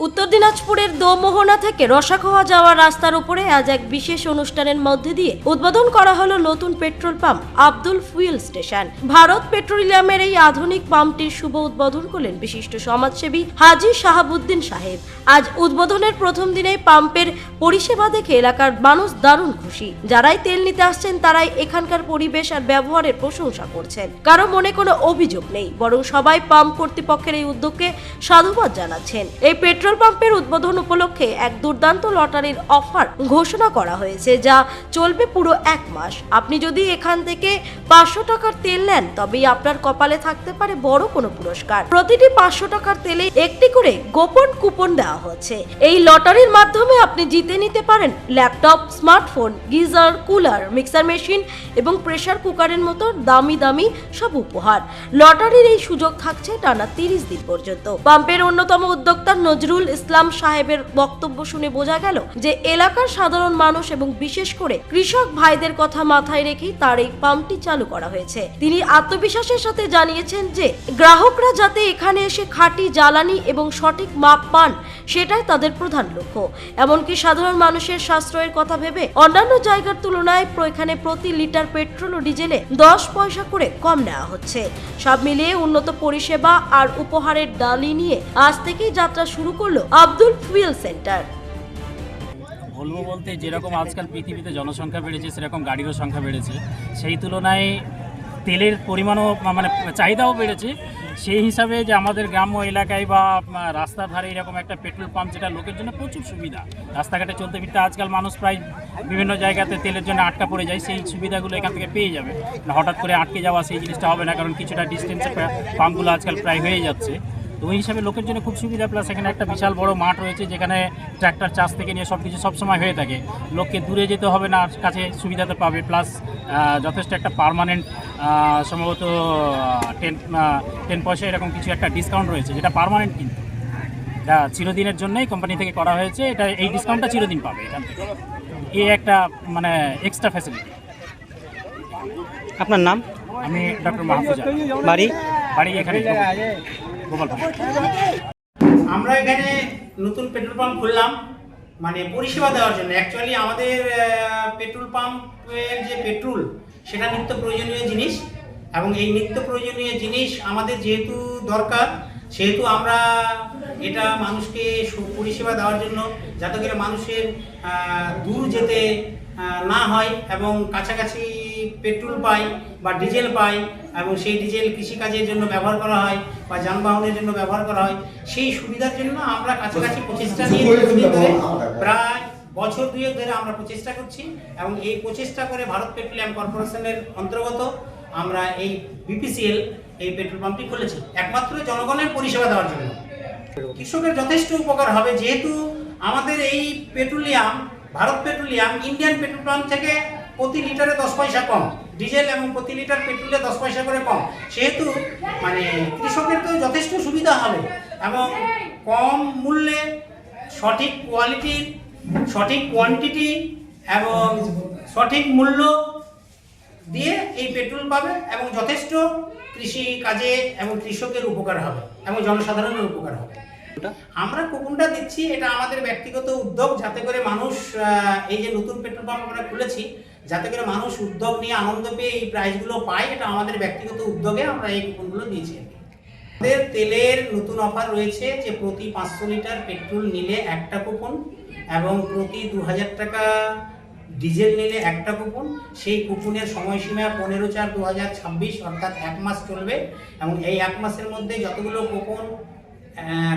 উত্তর দিনাজপুরের দোমোহনা থেকে রসাখোয়া যাওয়ার রাস্তার উপরে আজ এক বিশেষ অনুষ্ঠানের মধ্যে দিয়ে উদ্বোধন করা হলো নতুন petrol pump Abdul fuel station. Bharat পেট্রোলিয়ামের এই আধুনিক পাম্পটির শুভ উদ্বোধন করলেন বিশিষ্ট সমাজসেবী হাজী শাহাবুদ্দিন সাহেব। আজ উদ্বোধনের প্রথম দিনেই পাম্পের পরিষেবা দেখে এলাকার মানুষ দারুণ খুশি। যারাই তেল নিতে আসছেন তারাই এখানকার পরিবেশ আর ব্যবহারের প্রশংসা করছেন। কারো মনে কোনো অভিযোগ নেই, বরং সবাই পাম্প কর্তৃপক্ষের এই উদ্যোগকে সাধুবাদ জানাচ্ছেন। এই পেট্রোল পাম্পের উদ্বোধন উপলক্ষে এক দুর্দান্ত লটারির অফার ঘোষণা করা হয়েছে, যা চলবে পুরো 1 মাস। আপনি যদি এখান থেকে 500 টাকার তেল নেন তবেই আপনার কপালে থাকতে পারে বড় কোনো পুরস্কার। প্রতিটি 500 টাকার তেলে একটি করে গোপন কুপন দেওয়া হচ্ছে। এই লটারির মাধ্যমে আপনি জিতে নিতে পারেন laptop, smartphone, geyser, cooler, mixer machine এবং প্রেসার কুকারের মতো দামি দামি সব উপহার। লটারির এই সুযোগ থাকছে টানা 30 দিন পর্যন্ত। পাম্পের অন্যতম উদ্যোক্তা নজরুল ইসলাম সাহেবের বক্তব্য শুনে বোঝা গেল যে এলাকার সাধারণ মানুষ এবং বিশেষ করে কৃষক ভাইদের কথা মাথায় রেখেই তার এই পাম্পটি চালু করা হয়েছে। তিনি আত্মবিশ্বাসের সাথে জানিয়েছেন যে গ্রাহকরা যাতে এখানে এসে খাঁটি জ্বালানি এবং সঠিক মাপ পান, সেটাই তাদের প্রধান লক্ষ্য। এমনকি সাধারণ মানুষের সাশ্রয়ের কথা ভেবে অন্যান্য জায়গার তুলনায় এখানে প্রতি লিটার পেট্রোল ও ডিজেলে 10 পয়সা করে কম নেওয়া হচ্ছে। সব মিলিয়ে উন্নত পরিষেবা আর উপহারের ডালি নিয়ে আজ থেকেই যাত্রা শুরু করলো আব্দুল ফুয়েল সেন্টার। বলবো বলতে যেরকম আজকাল পৃথিবীতে জনসংখ্যা বেড়েছে সেরকম গাড়িরও সংখ্যা বেড়েছে, সেই তুলনায় তেলের পরিমাণও মানে চাহিদাও বেড়েছে। সেই হিসাবে যে আমাদের গ্রাম্য এলাকায় বা রাস্তার ধারে এরকম একটা পেট্রোল পাম্প, যেটা লোকের জন্য প্রচুর সুবিধা। রাস্তাঘাটে চলতে ফিরতে আজকাল মানুষ প্রায় বিভিন্ন জায়গাতে তেলের জন্য আটকা পড়ে যায়, সেই সুবিধাগুলো এখান থেকে পেয়ে যাবে। হঠাৎ করে আটকে যাওয়া সেই জিনিসটা হবে না, কারণ কিছুটা ডিস্টেন্সে পাম্পগুলো আজকাল প্রায় হয়ে যাচ্ছে। তো ওই হিসাবে লোকের জন্য খুব সুবিধা। প্লাস এখানে একটা বিশাল বড় মাঠ রয়েছে, যেখানে ট্র্যাক্টর চাষ থেকে নিয়ে সব কিছু সবসময় হয়ে থাকে। লোককে দূরে যেতে হবে না, কাছে সুবিধাতে পাবে। প্লাস যথেষ্ট একটা পার্মানেন্ট সম্ভবত 10 পয়সা এরকম কিছু একটা ডিসকাউন্ট রয়েছে, যেটা পার্মানেন্ট, কিন্তু এটা চিরদিনের জন্যই কোম্পানি থেকে করা হয়েছে। এটা এই ডিসকাউন্টটা চিরদিন পাবে এখান থেকে। এই একটা মানে এক্সট্রা ফ্যাসিলিটি। আপনার নাম? আমি ডক্টর মাহফুজা। বাড়ি এখানে গোপালপুর। আমরা এখানে নতুন পেট্রোল পাম্প খুললাম মানে পরিষেবা দেওয়ার জন্য। অ্যাকচুয়ালি আমাদের পেট্রোল পাম্পের যে পেট্রোল, সেটা নিত্য প্রয়োজনীয় জিনিস, এবং এই নিত্য প্রয়োজনীয় জিনিস আমাদের যেহেতু দরকার, সেহেতু আমরা এটা মানুষকে পরিষেবা দেওয়ার জন্য, যাতে করে মানুষের দূর যেতে না হয় এবং কাছাকাছি পেট্রোল পাই বা ডিজেল পাই, এবং সেই ডিজেল কৃষিকাজের জন্য ব্যবহার করা হয় বা যানবাহনের জন্য ব্যবহার করা হয়। সেই সুবিধার জন্য আমরা কাছাকাছি প্রচেষ্টা নিয়ে প্রায় বছর 2 ধরে আমরা প্রচেষ্টা করছি, এবং এই প্রচেষ্টা করে ভারত পেট্রোলিয়াম কর্পোরেশনের অন্তর্গত আমরা এই বিপিসিএল এই পেট্রোল পাম্পটি খুলেছি একমাত্র জনগণের পরিষেবা দেওয়ার জন্য। কৃষকের যথেষ্ট উপকার হবে, যেহেতু আমাদের এই petroleum Bharat petroleum Indian petrol pump থেকে প্রতি লিটারে 10 পয়সা কম ডিজেল এবং প্রতি লিটার পেট্রোলে 10 পয়সা করে কম, সেহেতু মানে কৃষকের তো যথেষ্ট সুবিধা হবে, এবং কম মূল্যে সঠিক কোয়ালিটির, সঠিক কোয়ান্টিটি এবং সঠিক মূল্য দিয়ে এই পেট্রোল পাবে, এবং যথেষ্ট কৃষি কাজে এবং কৃষকের উপকার হবে এবং জনসাধারণের উপকার হবে। আমরা কুপনটা দিচ্ছি, এটা আমাদের ব্যক্তিগত উদ্যোগ, যাতে করে মানুষ এই যে নতুন পেট্রোল পাম্প আমরা খুলেছি, যাতে করে মানুষ উদ্যোগ নিয়ে আনন্দ পেয়ে এই প্রাইসগুলো পায়। এটা আমাদের ব্যক্তিগত উদ্যোগে আমরা এই কুপনগুলো দিয়েছি। আমাদের তেলের নতুন অফার রয়েছে যে প্রতি 500 লিটার পেট্রোল নিলে একটা কুপন, এবং প্রতি 2000 টাকা ডিজেল নিলে একটা কুপন। সেই কুপনের সময়সীমা 15/4/2026, অর্থাৎ 1 মাস চলবে, এবং এই 1 মাসের মধ্যে যতগুলো কুপন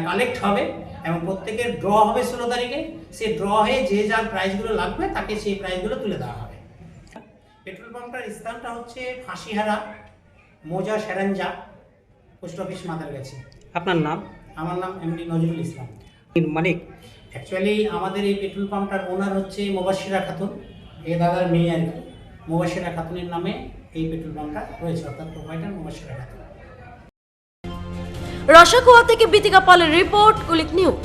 কালেক্ট হবে এবং প্রত্যেকের ড্র হবে 16 তারিখে। সে ড্র হয়ে যে যার প্রাইসগুলো লাগবে তাকে সেই প্রাইসগুলো তুলে দেওয়া হবে। পেট্রোল পাম্পটার স্থানটা হচ্ছে ফাঁসিহারা মোজা সেরেঞ্জা, পোস্ট অফিস মাদারগাছি। আপনার নাম? আমার নাম এমডি নজরুল ইসলাম, মালিক। অ্যাকচুয়ালি আমাদের এই পেট্রোল পাম্পটার ওনার হচ্ছে মুবাশশিরা খাতুন, এই দাদার মেয়ে আর কি। মুবাশশিরা খাতুনের নামে এই পেট্রোল পাম্পটা রয়েছে, অর্থাৎ প্রোভাইডার মুবাশশিরা খাতুন। রসাখোয়া থেকে বিতিকা পালের রিপোর্ট, কুলিক নিউজ।